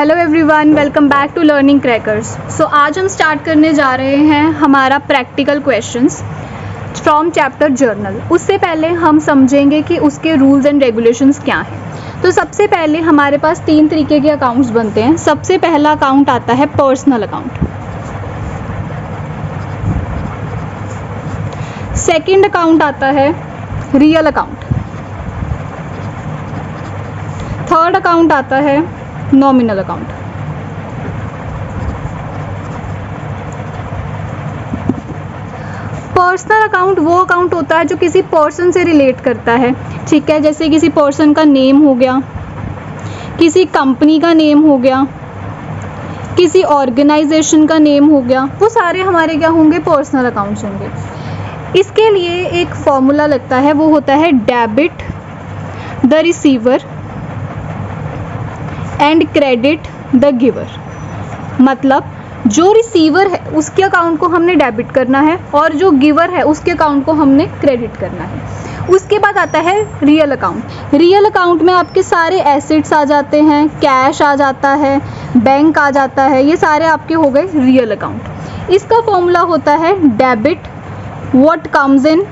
Hello everyone, welcome back to Learning Crackers. So आज हम start करने जा रहे हैं हमारा practical questions from chapter journal. उससे पहले हम समझेंगे कि उसके रूल्स एंड रेगुलेशंस क्या हैं। तो सबसे पहले हमारे पास 3 तरीके के अकाउंट्स बनते हैं। सबसे पहला अकाउंट आता है पर्सनल अकाउंट, सेकंड अकाउंट आता है रियल अकाउंट, थर्ड अकाउंट आता है नॉमिनल अकाउंट। पर्सनल अकाउंट वो अकाउंट होता है जो किसी पर्सन से रिलेट करता है, ठीक है। जैसे किसी पर्सन का नेम हो गया, किसी कंपनी का नेम हो गया, किसी ऑर्गेनाइजेशन का नेम हो गया, वो सारे हमारे क्या होंगे, पर्सनल अकाउंट्स होंगे। इसके लिए एक फॉर्मूला लगता है, वो होता है debit the receiver and credit the giver. मतलब जो रिसीवर है उसके अकाउंट को हमने डेबिट करना है और जो गिवर है उसके अकाउंट को हमने क्रेडिट करना है। उसके बाद आता है रियल अकाउंट। रियल अकाउंट में आपके सारे एसेट्स आ जाते हैं, कैश आ जाता है, बैंक आ जाता है, ये सारे आपके हो गए रियल अकाउंट। इसका फॉर्मूला होता है debit what comes in,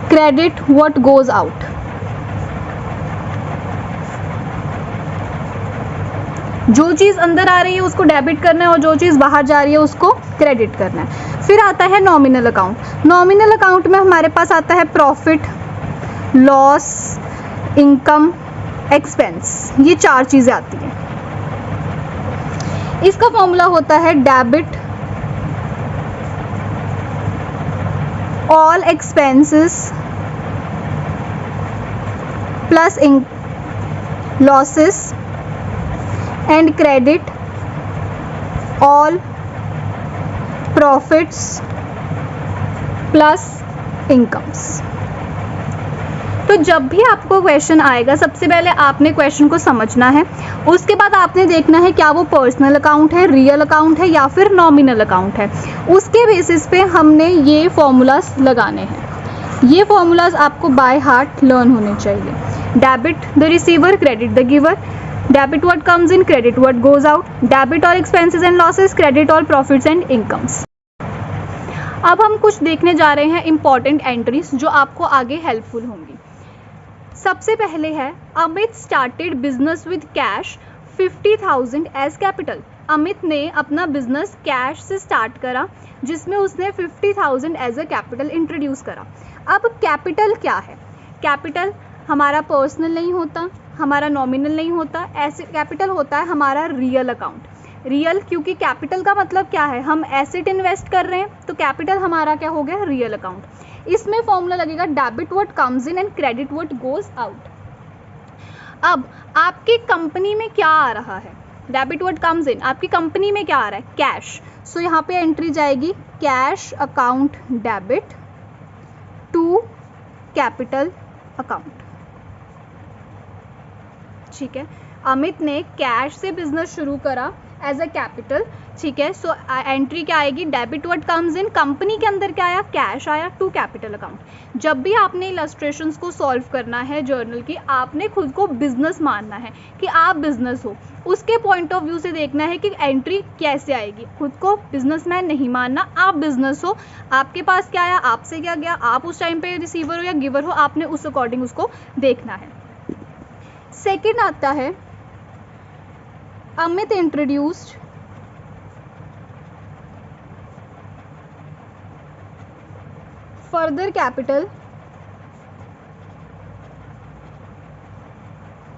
credit what goes out. जो चीज़ अंदर आ रही है उसको डेबिट करना है और जो चीज़ बाहर जा रही है उसको क्रेडिट करना है। फिर आता है नॉमिनल अकाउंट। नॉमिनल अकाउंट में हमारे पास आता है प्रॉफिट, लॉस, इनकम, एक्सपेंस, ये 4 चीज़ें आती हैं। इसका फॉर्मूला होता है debit all expenses plus losses and credit all profits plus incomes। तो जब भी आपको क्वेश्चन आएगा सबसे पहले आपने क्वेश्चन को समझना है, उसके बाद आपने देखना है क्या वो पर्सनल अकाउंट है, रियल अकाउंट है या फिर नॉमिनल अकाउंट है। उसके बेसिस पे हमने ये फॉर्मूलाज लगाने हैं। ये फॉर्मूलाज आपको बाय हार्ट लर्न होने चाहिए। Debit the receiver, credit the giver, debit what comes in, credit what goes out, debit all expenses and losses, credit all profits and incomes. अब हम कुछ देखने जा रहे हैं इंपॉर्टेंट एंट्रीज जो आपको आगे हेल्पफुल होंगी। सबसे पहले है Amit started business with cash 50,000 as capital. Amit ने अपना बिजनेस कैश से स्टार्ट करा जिसमें उसने 50,000 एज अ कैपिटल इंट्रोड्यूस करा। अब कैपिटल क्या है? कैपिटल हमारा पर्सनल नहीं होता, हमारा नॉमिनल नहीं होता, ऐसे कैपिटल होता है हमारा रियल अकाउंट। रियल क्योंकि कैपिटल का मतलब क्या है, हम एसेट इन्वेस्ट कर रहे हैं, तो कैपिटल हमारा क्या हो गया, रियल अकाउंट। इसमें फॉर्मूला लगेगा debit what comes in and credit what goes out. अब आपकी कंपनी में क्या आ रहा है, डेबिट व्हाट कम्स इन, आपकी कंपनी में क्या आ रहा है, कैश। सो यहाँ पे एंट्री जाएगी cash account debit to capital account, ठीक है। अमित ने कैश से बिजनेस शुरू करा एज अ कैपिटल, ठीक है। सो एंट्री क्या आएगी, debit what comes in, company के अंदर क्या आया, कैश आया, टू कैपिटल अकाउंट। जब भी आपने इलस्ट्रेशंस को सॉल्व करना है जर्नल की, आपने खुद को बिजनेस मानना है कि आप बिजनेस हो, उसके पॉइंट ऑफ व्यू से देखना है कि एंट्री कैसे आएगी। खुद को बिजनेसमैन नहीं मानना, आप बिजनेस हो, आपके पास क्या आया, आपसे क्या गया, आप उस टाइम पे रिसीवर हो या गिवर हो, आपने उस अकॉर्डिंग उसको देखना है। सेकेंड आता है Amit introduced further capital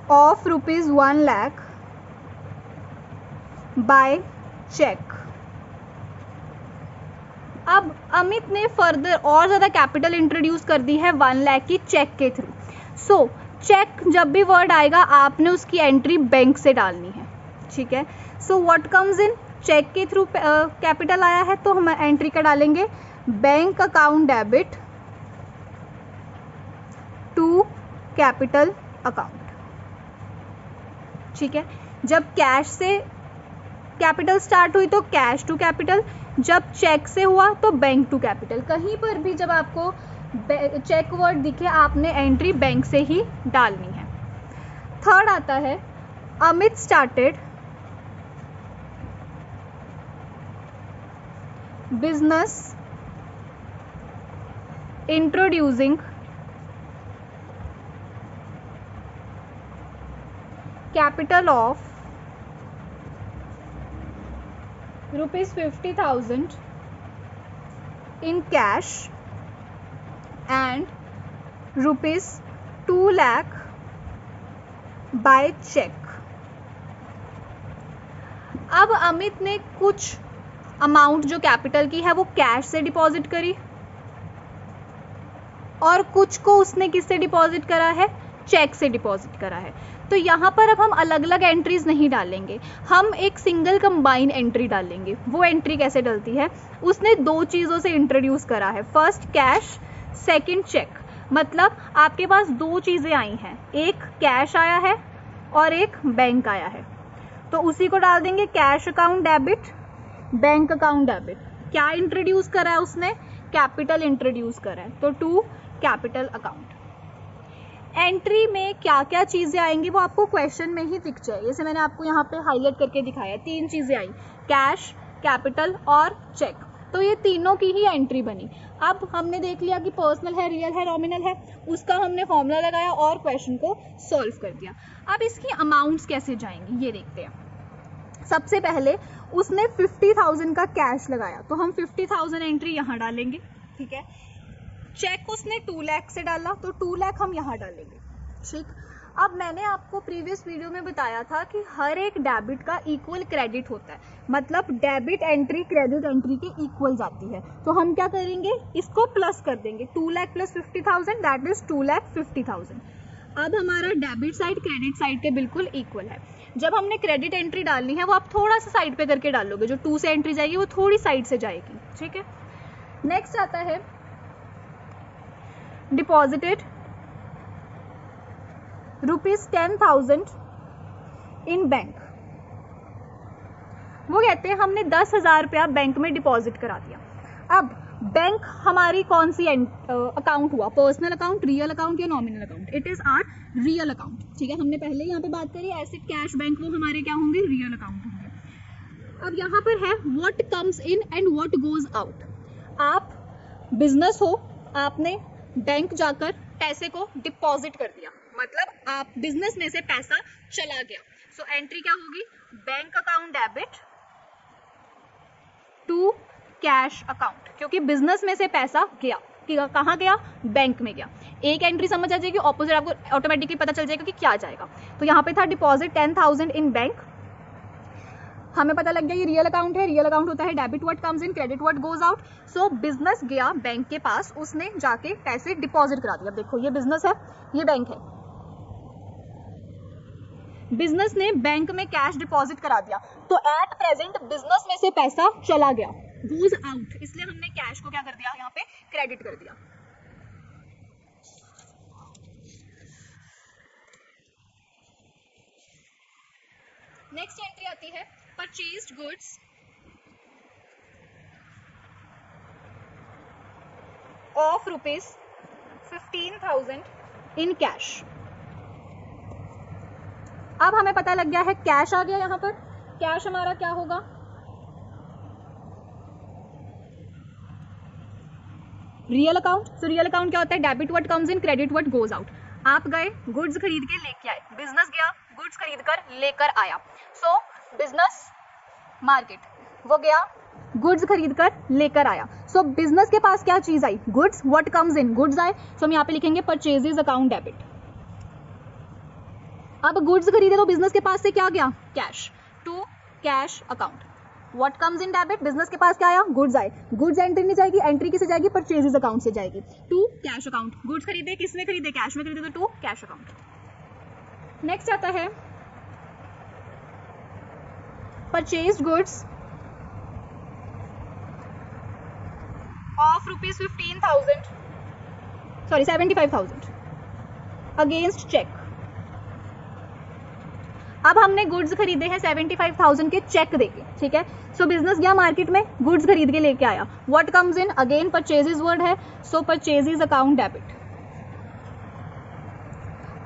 of ₹1 lakh by cheque. अब अमित ने फर्दर और ज़्यादा कैपिटल इंट्रोड्यूस कर दी है 1 लाख की चेक के थ्रू। सो चेक जब भी वर्ड आएगा आपने उसकी एंट्री बैंक से डालनी है, ठीक है। So what comes in, cheque के थ्रू कैपिटल आया है तो हम एंट्री का डालेंगे bank account debit to capital account, ठीक है। जब कैश से कैपिटल स्टार्ट हुई तो कैश टू कैपिटल, जब चेक से हुआ तो बैंक टू कैपिटल। कहीं पर भी जब आपको चेक वर्ड दिखे आपने एंट्री बैंक से ही डालनी है। थर्ड आता है Amit started business introducing capital of ₹50,000 in cash and ₹2 lakh by check। अब अमित ने कुछ अमाउंट जो कैपिटल की है वो कैश से डिपॉजिट करी और कुछ को उसने किससे डिपॉजिट करा है, चेक से डिपॉजिट करा है। तो यहाँ पर अब हम अलग अलग एंट्रीज नहीं डालेंगे, हम एक सिंगल कंबाइन एंट्री डालेंगे। वो एंट्री कैसे डलती है, उसने दो चीज़ों से इंट्रोड्यूस करा है, फर्स्ट कैश, सेकंड चेक। मतलब आपके पास दो चीज़ें आई हैं, एक कैश आया है और एक बैंक आया है, तो उसी को डाल देंगे cash account debit, bank account debit. क्या इंट्रोड्यूस करा है उसने, कैपिटल इंट्रोड्यूस करा है, तो टू कैपिटल अकाउंट। एंट्री में क्या क्या चीज़ें आएंगी वो आपको क्वेश्चन में ही दिख जाए। जैसे मैंने आपको यहाँ पे हाईलाइट करके दिखाया, तीन चीज़ें आई, कैश, कैपिटल और चेक। तो ये तीनों की ही एंट्री बनी। अब हमने देख लिया कि पर्सनल है, रियल है, नॉमिनल है, उसका हमने फॉर्मूला लगाया और क्वेश्चन को सॉल्व कर दिया। अब इसकी अमाउंट्स कैसे जाएंगी ये देखते हैं। सबसे पहले उसने 50,000 का कैश लगाया, तो हम 50,000 एंट्री यहाँ डालेंगे, ठीक है। चेक उसने 2 लाख से डाला, तो 2 लाख हम यहाँ डालेंगे, ठीक। अब मैंने आपको प्रीवियस वीडियो में बताया था कि हर एक डेबिट का इक्वल क्रेडिट होता है, मतलब डेबिट एंट्री क्रेडिट एंट्री के इक्वल जाती है। तो हम क्या करेंगे, इसको प्लस कर देंगे, 2 लाख प्लस 50,000 दैट इज 2,50,000। अब हमारा डेबिट साइड क्रेडिट साइड के बिल्कुल इक्वल है। जब हमने क्रेडिट एंट्री डालनी है वो आप थोड़ा सा साइड पे करके डालोगे, जो 2 से एंट्री जाएगी वो थोड़ी साइड से जाएगी, ठीक है। नेक्स्ट आता है डिपॉजिटेड ₹10,000 इन बैंक। वो कहते हैं हमने 10,000 रुपया बैंक में डिपॉजिट करा दिया। अब बैंक हमारी कौन सी अकाउंट हुआ, पर्सनल अकाउंट, रियल अकाउंट या nominal account? It is are real account, ठीक है। हमने पहले यहाँ पे बात करी एसेट कैश बैंक, वो हमारे क्या होंगे, रियल अकाउंट होंगे। अब यहाँ पर है what comes in and what goes out. आप बिजनेस हो, आपने बैंक जाकर पैसे को डिपॉजिट कर दिया, मतलब आप बिजनेस में से पैसा चला गया। सो एंट्री क्या होगी, bank account debit to cash account, क्योंकि बिजनेस में से पैसा गया, कहाँ गया, बैंक में गया। एक एंट्री समझ आ जाएगी, ऑपोजिट आपको ऑटोमेटिकली पता चल जाएगा कि क्या जाएगा। तो यहाँ पे था डिपॉजिट 10,000 इन बैंक, हमें पता लग गया ये रियल अकाउंट है। रियल अकाउंट होता है debit what comes in, credit what goes out. So business गया बैंक के पास, उसने जाके पैसे डिपॉजिट करा दिया। देखो ये बिजनेस है, ये बैंक है। बिजनेस ने बैंक में कैश डिपॉजिट करा दिया, तो एट प्रेजेंट बिजनेस में से पैसा चला गया, गोज आउट, इसलिए हमने कैश को क्या कर दिया, यहाँ पे क्रेडिट कर दिया। नेक्स्ट एंट्री आती है purchased goods of ₹15,000 in cash. अब हमें पता लग गया है कैश आ गया, यहाँ पर कैश हमारा क्या होगा, real account. So real account क्या होता है, debit what comes in, credit what goes out. आप गए गुड्स खरीद के लेके आए, बिजनेस गया गुड्स खरीद कर लेकर आया। सो बिजनेस मार्केट, वो गया गुड्स खरीद कर लेकर आया। सो बिजनेस के पास क्या चीज आई, goods, what comes in, goods आए। सो हम यहाँ पे लिखेंगे परचेजेज अकाउंट डेबिट। अब गुड्स खरीदे तो बिजनेस के पास से क्या गया, cash, to cash account. What comes in debit, business के पास क्या आया, गुड्स आए। गुड्स एंट्री नहीं जाएगी, एंट्री किसे जाएगी, परचेजेज अकाउंट से जाएगी, टू कैश अकाउंट। गुड्स खरीदे, किसने खरीदे, कैश में खरीदे, तो टू कैश अकाउंट। नेक्स्ट आता है purchased goods of ₹75,000 against cheque. अब हमने गुड्स खरीदे हैं 75,000 के चेक देके, ठीक है। सो बिजनेस गया मार्केट में, गुड्स खरीद के लेके आया। What comes in, again purchases word है, सो परचेजेस अकाउंट डेबिट।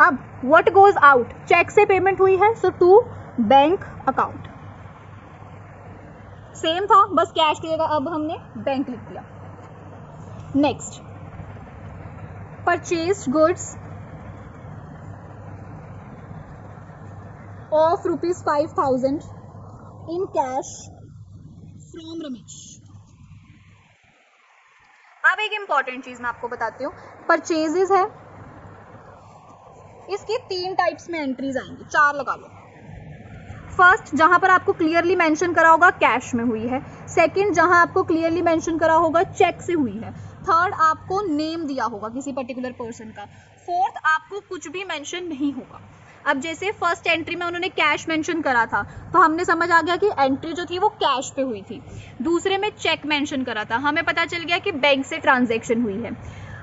अब व्हाट गोज आउट, चेक से पेमेंट हुई है, सो टू बैंक अकाउंट। सेम था, बस कैश की जगह अब हमने बैंक लिख दिया। Next, purchase goods of ₹5,000 in cash from Ramesh. अब एक इंपॉर्टेंट चीज मैं आपको बताती हूँ, परचेजेस है, इसकी 3 टाइप्स में एंट्रीज आएंगी, 4 लगा लो। फर्स्ट, जहां पर आपको क्लियरली मेंशन करा होगा कैश में हुई है। सेकंड, जहां आपको क्लियरली मेंशन करा होगा चेक से हुई है। थर्ड, आपको नेम दिया होगा किसी पर्टिकुलर पर्सन का। फोर्थ, आपको कुछ भी मेंशन नहीं होगा। अब जैसे फर्स्ट एंट्री में उन्होंने कैश मेंशन करा था, तो हमने समझ आ गया कि एंट्री जो थी वो कैश पे हुई थी। दूसरे में चेक मेंशन करा था, हमें पता चल गया कि बैंक से ट्रांजैक्शन हुई है।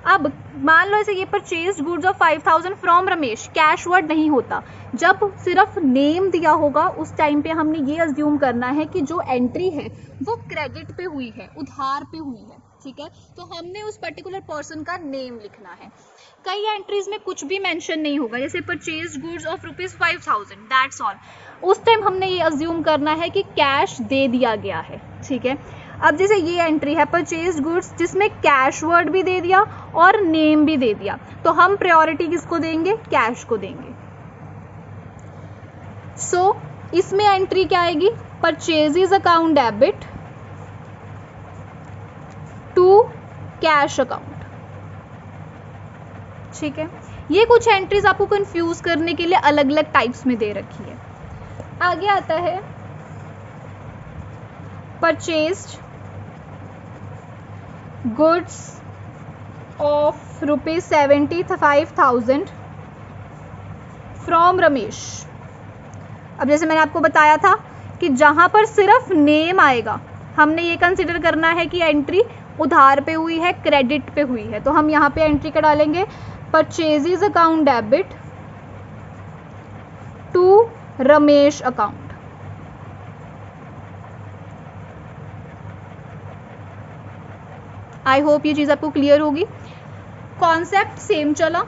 अब मान लो ऐसे ये purchase goods of 5,000 from Ramesh, cash word नहीं होता, जब सिर्फ नेम दिया होगा उस टाइम पे हमने ये अज्यूम करना है कि जो एंट्री है वो क्रेडिट पे हुई है, उधार पे हुई है, ठीक है। तो हमने उस पर्टिकुलर पर्सन का नेम लिखना है। कई एंट्रीज में कुछ भी मेंशन नहीं होगा, जैसे purchase goods of ₹5,000, that's all. उस टाइम हमने ये अज्यूम करना है कि कैश दे दिया गया है, ठीक है। अब जैसे ये एंट्री है परचेज गुड्स, जिसमें कैश वर्ड भी दे दिया और नेम भी दे दिया, तो हम प्रायोरिटी किसको देंगे, कैश को देंगे। सो इसमें एंट्री क्या आएगी, purchases account debit to cash account, ठीक है। ये कुछ एंट्रीज आपको कंफ्यूज करने के लिए अलग अलग टाइप्स में दे रखी है। आगे आता है purchased goods of ₹75,000 from Ramesh. अब जैसे मैंने आपको बताया था कि जहां पर सिर्फ नेम आएगा, हमने ये कंसिडर करना है कि एंट्री उधार पे हुई है, क्रेडिट पे हुई है, तो हम यहाँ पे एंट्री का डालेंगे purchases account debit to Ramesh account. I hope ये चीज आपको क्लियर होगी। कॉन्सेप्ट सेम चला,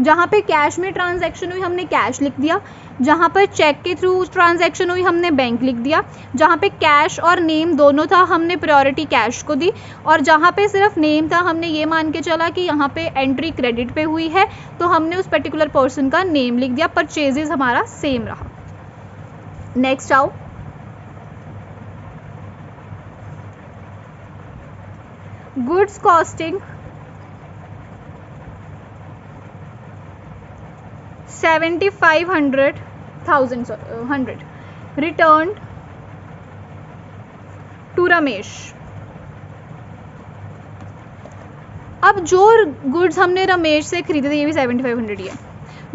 जहां पे कैश में ट्रांजैक्शन हुई हमने कैश लिख दिया, जहां पर चेक के थ्रू ट्रांजैक्शन हुई हमने बैंक लिख दिया, जहां पे कैश और नेम दोनों था हमने प्रायोरिटी कैश को दी, और जहां पे सिर्फ नेम था हमने ये मान के चला कि यहाँ पे एंट्री क्रेडिट पे हुई है, तो हमने उस पर्टिकुलर पर्सन का नेम लिख दिया। परचेजेस हमारा सेम रहा। नेक्स्ट आओ, goods costing 75,100 return to Ramesh. अब जो गुड्स हमने रमेश से खरीदे थे, ये भी 7500 ही है,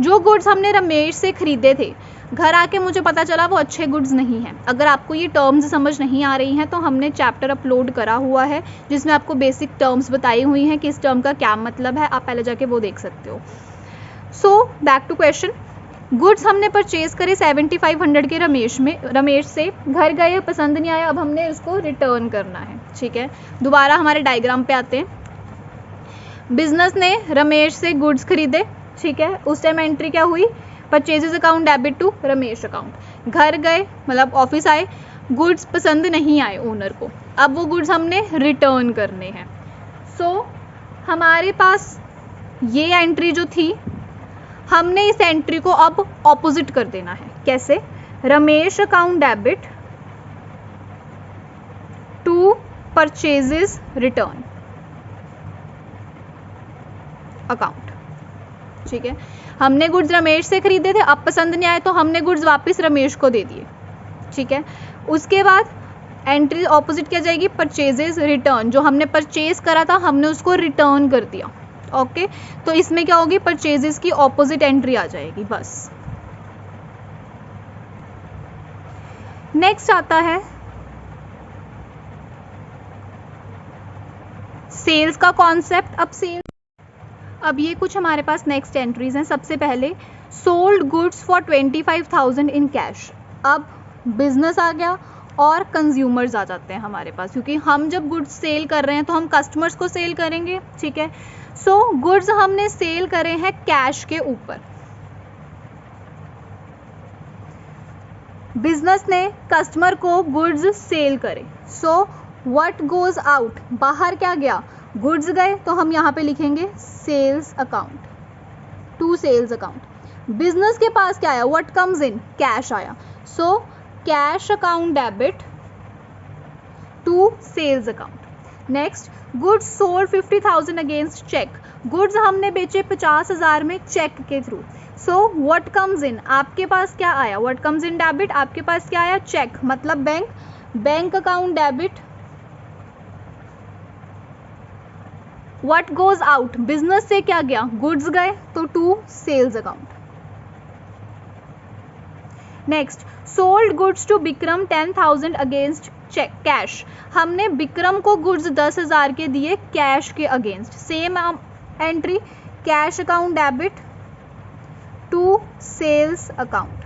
जो गुड्स हमने रमेश से खरीदे थे, घर आके मुझे पता चला वो अच्छे गुड्स नहीं हैं। अगर आपको ये टर्म्स समझ नहीं आ रही हैं तो हमने चैप्टर अपलोड करा हुआ है जिसमें आपको बेसिक टर्म्स बताई हुई हैं कि इस टर्म का क्या मतलब है, आप पहले जाके वो देख सकते हो। So back to question, goods हमने परचेज करे 7500 के रमेश से, घर गए, पसंद नहीं आया, अब हमने उसको रिटर्न करना है, ठीक है। दोबारा हमारे डायग्राम पे आते हैं। बिजनेस ने रमेश से गुड्स खरीदे, ठीक है, उस टाइम एंट्री क्या हुई, purchases account debit to Ramesh account. घर गए मतलब ऑफिस आए, गुड्स पसंद नहीं आए ओनर को, अब वो गुड्स हमने रिटर्न करने हैं। सो हमारे पास ये एंट्री जो थी, हमने इस एंट्री को अब ऑपोजिट कर देना है। कैसे, Ramesh account debit to purchases return account, ठीक है। हमने गुड्स रमेश से खरीदे थे, अब पसंद नहीं आए तो हमने गुड्स वापस रमेश को दे दिए, ठीक है। उसके बाद एंट्री ऑपोजिट क्या जाएगी, परचेजेस रिटर्न, जो हमने परचेज करा था हमने उसको रिटर्न कर दिया, ओके। तो इसमें क्या होगी, परचेजेस की ऑपोजिट एंट्री आ जाएगी, बस। नेक्स्ट आता है सेल्स का कॉन्सेप्ट। अब ये कुछ हमारे पास नेक्स्ट एंट्रीज हैं। सबसे पहले sold goods for 25,000 in cash. अब बिजनेस आ गया और कंज्यूमर्स आ जाते हैं हमारे पास, क्योंकि हम जब गुड्स सेल कर रहे हैं तो हम कस्टमर्स को सेल करेंगे, ठीक है। सो गुड्स हमने सेल करे हैं कैश के ऊपर, बिजनेस ने कस्टमर को गुड्स सेल करे, सो व्हाट गोज आउट, बाहर क्या गया, गुड्स गए, तो हम यहाँ पे लिखेंगे sales account, to sales account. Business के पास क्या आया, व्हाट कम्स इन, कैश आया, so cash account debit to sales account. Next, goods sold 50,000 against cheque, goods हमने बेचे 50,000 में चेक के through, so what comes in, आपके पास क्या आया, व्हाट कम्स इन डेबिट, आपके पास क्या आया, चेक, मतलब bank, bank account debit. What goes out, business से क्या गया, गुड्स गए, तो to sales account. Next, sold goods to Vikram 10,000 against cheque cash, हमने विक्रम को गुड्स 10,000 के दिए कैश के against, same entry, cash account debit to sales account.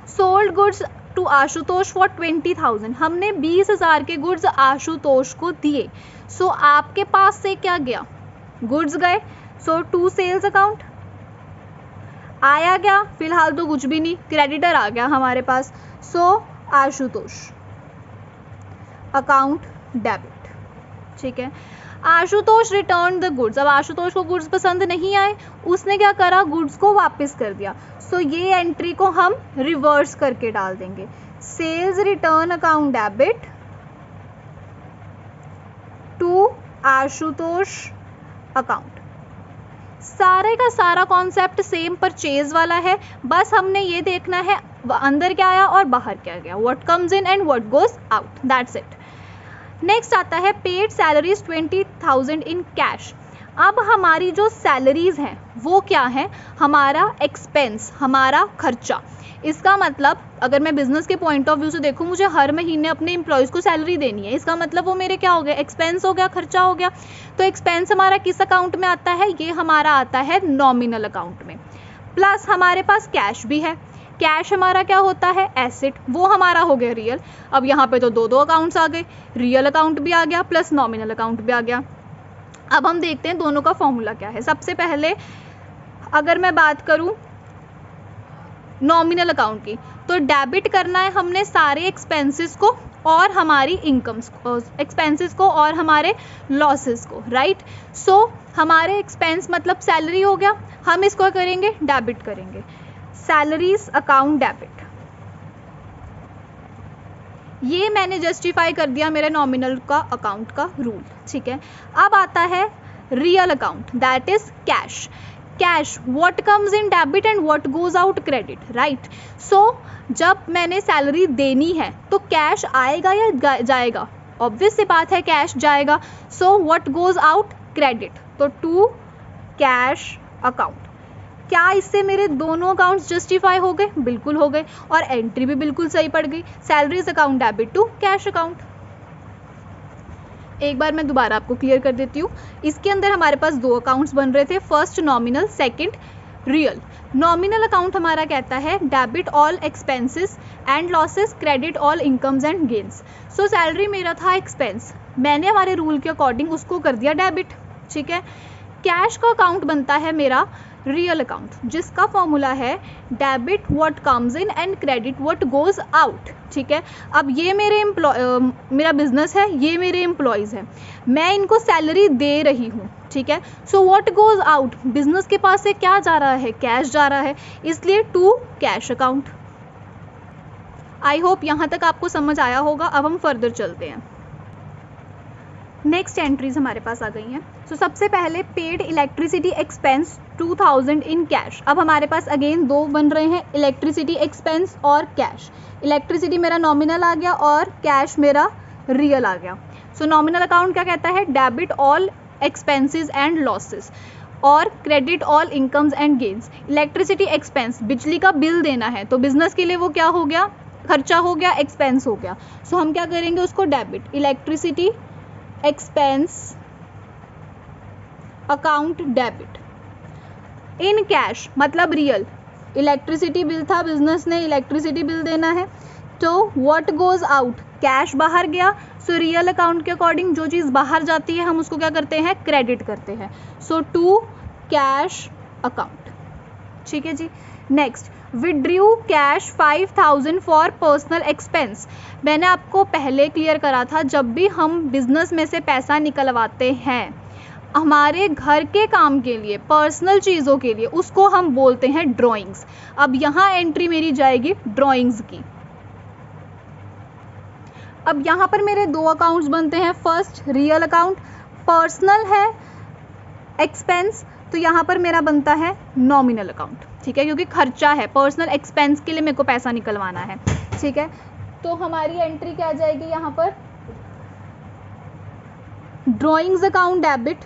Sold goods to Ashutosh for 20,000, हमने 20,000 के गुड्स आशुतोष को दिए, सो आपके पास से क्या गया, गुड्स गए, सो टू सेल्स अकाउंट। आया क्या, फिलहाल तो कुछ भी नहीं, क्रेडिटर आ गया हमारे पास, सो आशुतोष अकाउंट डेबिट, ठीक है। आशुतोष रिटर्न द गुड्स, अब आशुतोष को गुड्स पसंद नहीं आए, उसने क्या करा, गुड्स को वापस कर दिया, सो ये एंट्री को हम रिवर्स करके डाल देंगे, sales return account debit to Ashutosh account. सारे का सारा कॉन्सेप्ट सेम परचेज वाला है, बस हमने ये देखना है अंदर क्या आया और बाहर क्या गया, what comes in and what goes out, that's it. Next आता है पेड सैलरीज 20,000 इन कैश। अब हमारी जो सैलरीज हैं वो क्या है, हमारा एक्सपेंस, हमारा खर्चा। इसका मतलब अगर मैं बिजनेस के पॉइंट ऑफ व्यू से देखूं, मुझे हर महीने अपने एम्प्लॉयज़ को सैलरी देनी है, इसका मतलब वो मेरे क्या हो गया, एक्सपेंस हो गया, खर्चा हो गया। तो एक्सपेंस हमारा किस अकाउंट में आता है, ये हमारा आता है नॉमिनल अकाउंट में। प्लस हमारे पास कैश भी है, कैश हमारा क्या होता है, एसेट, वो हमारा हो गया रियल। अब यहाँ पे तो दो अकाउंट्स आ गए, रियल अकाउंट भी आ गया प्लस नॉमिनल अकाउंट भी आ गया। अब हम देखते हैं दोनों का फॉर्मूला क्या है। सबसे पहले अगर मैं बात करूं नॉमिनल अकाउंट की, तो डेबिट करना है हमने सारे एक्सपेंसेस को और हमारी इनकम्स को, एक्सपेंसेस को और हमारे लॉसेस को, राइट। सो हमारे एक्सपेंस मतलब सैलरी हो गया, हम इसको करेंगे डेबिट करेंगे, सैलरीज अकाउंट डेबिट। ये मैंने जस्टिफाई कर दिया मेरे नॉमिनल का अकाउंट का रूल, ठीक है। अब आता है real account, that is cash. Cash, what comes in debit and what goes out credit, right. So जब मैंने सैलरी देनी है तो कैश आएगा या जाएगा, ऑब्वियस सी बात है कैश जाएगा। So what goes out credit, तो टू कैश अकाउंट। क्या इससे मेरे दोनों अकाउंट्स जस्टिफाई हो गए, बिल्कुल हो गए, और एंट्री भी बिल्कुल सही पड़ गई, salaries account debit to cash account. एक बार मैं दोबारा आपको क्लियर कर देती हूँ। इसके अंदर हमारे पास दो अकाउंट्स बन रहे थे, first nominal, second real. Nominal account हमारा कहता है debit all expenses and losses, credit all incomes and gains. So salary मेरा था एक्सपेंस, मैंने हमारे रूल के अकॉर्डिंग उसको कर दिया डेबिट, ठीक है। कैश का अकाउंट बनता है मेरा रियल अकाउंट, जिसका फॉर्मूला है debit what comes in and credit what goes out, ठीक है। अब ये मेरा बिजनेस है, ये मेरे एम्प्लॉयज़ हैं, मैं इनको सैलरी दे रही हूँ, ठीक है। So what goes out, business के पास से क्या जा रहा है, कैश जा रहा है, इसलिए to cash account. I hope यहाँ तक आपको समझ आया होगा। अब हम फर्दर चलते हैं। नेक्स्ट एंट्रीज हमारे पास आ गई हैं। सो सबसे पहले paid electricity expense 2000 in cash. अब हमारे पास अगेन दो बन रहे हैं, इलेक्ट्रिसिटी एक्सपेंस और कैश। इलेक्ट्रिसिटी मेरा नॉमिनल आ गया और कैश मेरा रियल आ गया। सो नॉमिनल अकाउंट क्या कहता है, debit all expenses and losses और credit all incomes and gains. Electricity expense, बिजली का बिल देना है, तो बिजनेस के लिए वो क्या हो गया, खर्चा हो गया, एक्सपेंस हो गया। सो हम क्या करेंगे, उसको debit, electricity expense account debit. In cash मतलब रियल, इलेक्ट्रिसिटी बिल था, बिजनेस ने इलेक्ट्रिसिटी बिल देना है, तो व्हाट गोज आउट, कैश बाहर गया। सो रियल अकाउंट के अकॉर्डिंग जो चीज़ बाहर जाती है हम उसको क्या करते हैं, क्रेडिट करते हैं। सो टू कैश अकाउंट, ठीक है जी। Next, withdrew cash 5000 for personal expense. मैंने आपको पहले क्लियर करा था, जब भी हम बिजनेस में से पैसा निकलवाते हैं हमारे घर के काम के लिए, पर्सनल चीज़ों के लिए, उसको हम बोलते हैं ड्राइंग्स। अब यहाँ एंट्री मेरी जाएगी ड्राइंग्स की। अब यहाँ पर मेरे दो अकाउंट्स बनते हैं। फर्स्ट रियल अकाउंट, पर्सनल है एक्सपेंस, तो यहाँ पर मेरा बनता है नॉमिनल अकाउंट, ठीक है, क्योंकि खर्चा है, पर्सनल एक्सपेंस के लिए मेरे को पैसा निकलवाना है, ठीक है। तो हमारी एंट्री क्या जाएगी यहाँ पर, drawings account debit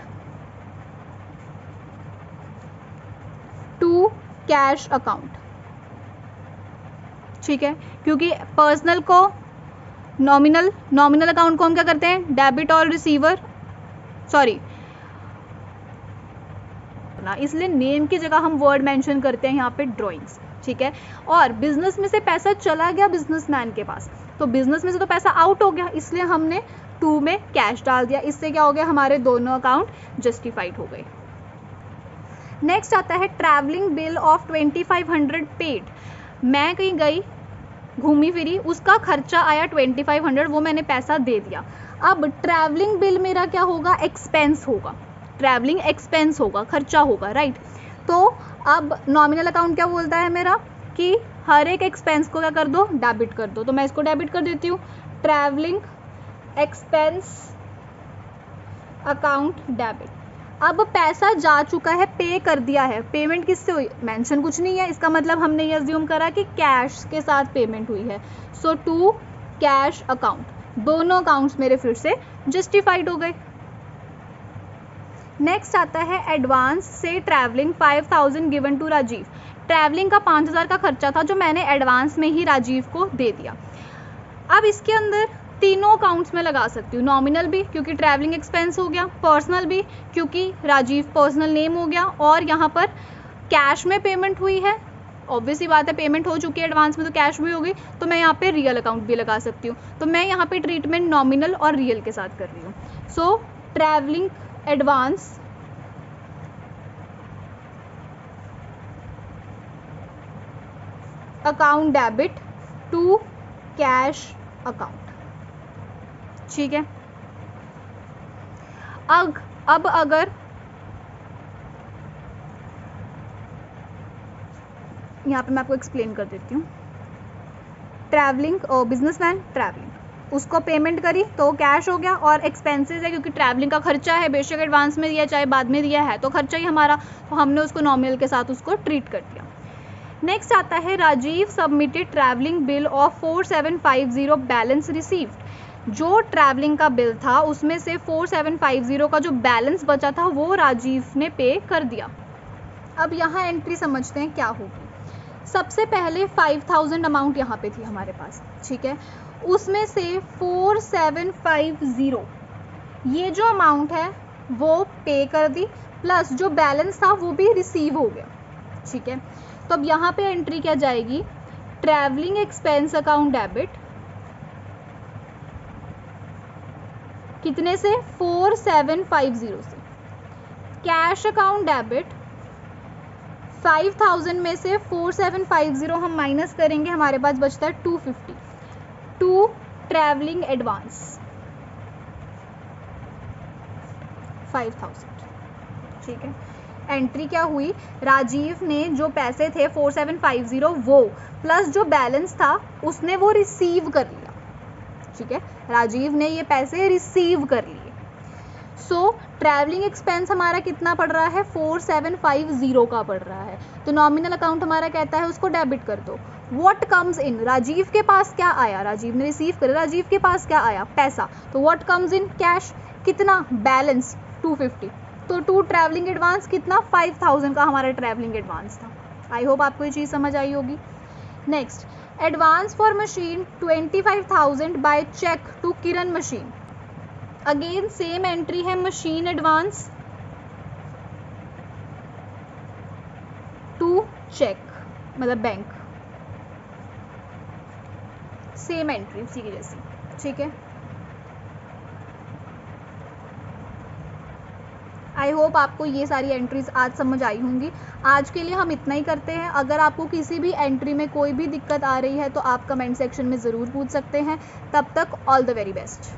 to cash account, ठीक है, क्योंकि पर्सनल को नॉमिनल अकाउंट को हम क्या करते हैं, डेबिट और रिसीवर, सॉरी, इसलिए नेम की जगह हम वर्ड मेंशन करते हैं यहाँ पे ड्राइंग्स, ठीक है। और बिजनेस में से पैसा चला गया बिजनेसमैन के पास, तो बिजनेस में से तो पैसा आउट हो गया, इसलिए हमने टू में कैश डाल दिया। इससे क्या हो गया, हमारे दोनों अकाउंट जस्टिफाइड हो गए। नेक्स्ट आता है ट्रैवलिंग बिल ऑफ 2500 पेड। मैं कहीं गई, घूमी फिरी, उसका खर्चा आया 2500, वो मैंने पैसा दे दिया। अब ट्रैवलिंग बिल मेरा क्या होगा, एक्सपेंस होगा, ट्रैवलिंग एक्सपेंस होगा, खर्चा होगा, राइट। तो अब नॉमिनल अकाउंट क्या बोलता है मेरा कि हर एक एक्सपेंस को क्या कर दो, डेबिट कर दो। तो मैं इसको डेबिट कर देती हूँ, ट्रैवलिंग एक्सपेंस अकाउंट डेबिट। अब पैसा जा चुका है, पे कर दिया है, पेमेंट किससे हुई, मेंशन कुछ नहीं है, इसका मतलब हमने ये अज्यूम करा कि कैश के साथ पेमेंट हुई है। सो टू कैश अकाउंट, दोनों अकाउंट्स मेरे फिर से जस्टिफाइड हो गए। नेक्स्ट आता है एडवांस से travelling 5000 given to Rajiv. Travelling का 5000 का खर्चा था जो मैंने एडवांस में ही राजीव को दे दिया। अब इसके अंदर तीनों अकाउंट्स में लगा सकती हूँ, नॉमिनल भी क्योंकि ट्रैवलिंग एक्सपेंस हो गया, पर्सनल भी क्योंकि राजीव पर्सनल नेम हो गया, और यहाँ पर कैश में पेमेंट हुई है, ऑब्वियस ही बात है, पेमेंट हो चुकी है एडवांस में तो कैश भी होगी, तो मैं यहाँ पे रियल अकाउंट भी लगा सकती हूँ। तो मैं यहाँ पे ट्रीटमेंट नॉमिनल और रियल के साथ कर रही हूँ। So travelling advance account debit to cash account, ठीक है। अब अगर यहाँ पे मैं आपको एक्सप्लेन कर देती हूँ, ट्रैवलिंग और बिजनेसमैन ट्रैवलिंग, उसको पेमेंट करी तो कैश हो गया, और एक्सपेंसेस है क्योंकि ट्रैवलिंग का खर्चा है, बेशक एडवांस में दिया चाहे बाद में दिया है तो खर्चा ही हमारा, तो हमने उसको नॉमिनल के साथ उसको ट्रीट कर दिया। नेक्स्ट आता है Rajiv submitted travelling bill of 4750 balance received. जो ट्रैवलिंग का बिल था उसमें से 4750 का जो बैलेंस बचा था वो राजीव ने पे कर दिया। अब यहाँ एंट्री समझते हैं क्या होगी। सबसे पहले 5000 अमाउंट यहाँ पे थी हमारे पास, ठीक है, उसमें से 4750 ये जो अमाउंट है वो पे कर दी, प्लस जो बैलेंस था वो भी रिसीव हो गया, ठीक है। तो अब यहाँ पे एंट्री क्या जाएगी, ट्रैवलिंग एक्सपेंस अकाउंट डेबिट, कितने से, 4750 से, कैश अकाउंट डेबिट 5000 में से 4750 हम माइनस करेंगे, हमारे पास बचता है 250, टू ट्रैवलिंग एडवांस 5000, ठीक है। एंट्री क्या हुई, राजीव ने जो पैसे थे 4750 वो प्लस जो बैलेंस था उसने वो रिसीव कर लिया, ठीक है, राजीव ने ये पैसे रिसीव कर लिए। सो ट्रैवलिंग एक्सपेंस हमारा कितना पड़ रहा है, 4750 का पड़ रहा है, तो नॉमिनल अकाउंट हमारा कहता है उसको डेबिट कर दो। व्हाट कम्स इन, राजीव के पास क्या आया, राजीव ने रिसीव कर, राजीव के पास क्या आया, पैसा, तो व्हाट कम्स इन, कैश, कितना, बैलेंस 250, तो टू ट्रैवलिंग एडवांस कितना, 5000 का हमारा ट्रैवलिंग एडवांस था। आई होप आपको ये चीज़ समझ आई होगी। Next, advance for machine 25,000 by cheque to Kiran machine. Again same entry है, मशीन एडवांस टू चेक मतलब बैंक, सेम एंट्री उसी की जैसी, ठीक है। आई होप आपको ये सारी एंट्रीज आज समझ आई होंगी। आज के लिए हम इतना ही करते हैं। अगर आपको किसी भी एंट्री में कोई भी दिक्कत आ रही है तो आप कमेंट सेक्शन में ज़रूर पूछ सकते हैं। तब तक ऑल द वेरी बेस्ट।